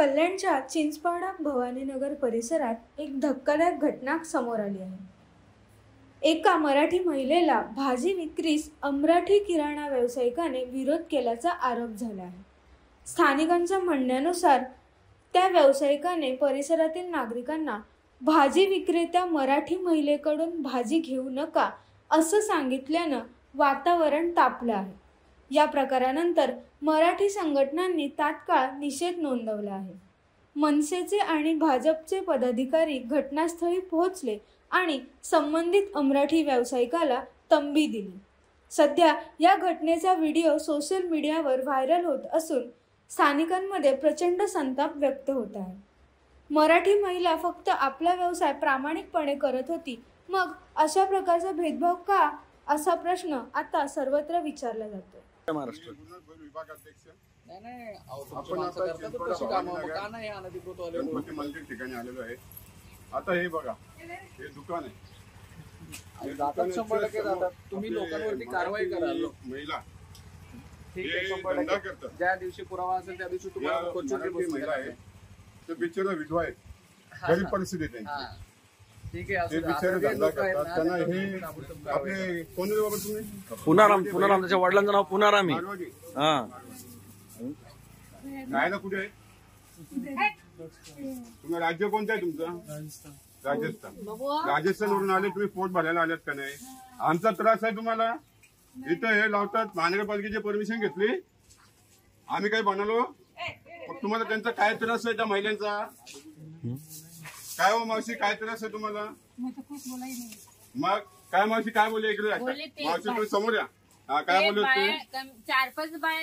कल्याणच्या चिंचपाडा भवानीनगर परिसरात एक धक्कादायक घटना समोर आली आहे। एका मराठी महिलेला भाजी विक्रीस अमराठी किराणा व्यावसायिकाने विरोध केल्याचा आरोप झाला आहे। स्थानिकांच्या म्हणण्यानुसार त्या व्यावसायिकाने परिसरातील नागरिकांना भाजी विक्रेत्या मराठी महिलेकडून भाजी घेऊ नका असं सांगितल्यानं वातावरण तापलं आहे। या प्रकारानंतर मराठी संघटनांनी तात्काळ निषेध नोंदवला आहे। मनसेचे आणि भाजपचे पदाधिकारी घटनास्थळी पोहोचले आणि संबंधित अमराठी व्यावसायिकाला तंबी दिली। सध्या या घटनेचा व्हिडिओ सोशल मीडियावर व्हायरल होत असून स्थानिकांमध्ये प्रचंड संताप व्यक्त होत आहे। मराठी महिला फक्त आपला व्यवसाय प्रामाणिकपणे करत होती, मग अशा प्रकारचा भेदभाव का, असा प्रश्न आता सर्वत्र विचारला जातो। महाराष्ट्र ठिकाणी आलेलो आहे। आता हे बघा, हे दुकान आहे, तुम्ही लोकांवरती कारवाई कराल। महिला ठीक आहे, 100% करतात। ज्या दिवशी पुरावा असेल त्या दिवशी तुम्हाला महिला आहे, ते बिचारा विधवा आहे, गरीब परिस्थिती आहे, ठीक आहे, ते बिचारे धंदा करतात। त्यांना हे आपले कोण बाबा तुम्ही? पुनाराम त्याच्या वडिलांचं नाव पुनाराम आहे। राहायला कुठे आहे? तुम्ही राज्य कोणतं आहे तुमचं? राजस्थानवरून आले तुम्ही, पोट भरायला आलेत का नाही? आमचा त्रास आहे तुम्हाला। इथं हे लावतात, महानगरपालिकेची परमिशन घेतली, आम्ही काही बनवलो, तुम्हाला त्यांचा काय त्रास आहे? त्या महिलांचा काय हो मावशी, काय त्रास आहे तुम्हाला? मग काय मावशी काय बोलले? इकडे मावशी तुम्ही समोर या। काय बोलले? 4-5 बाय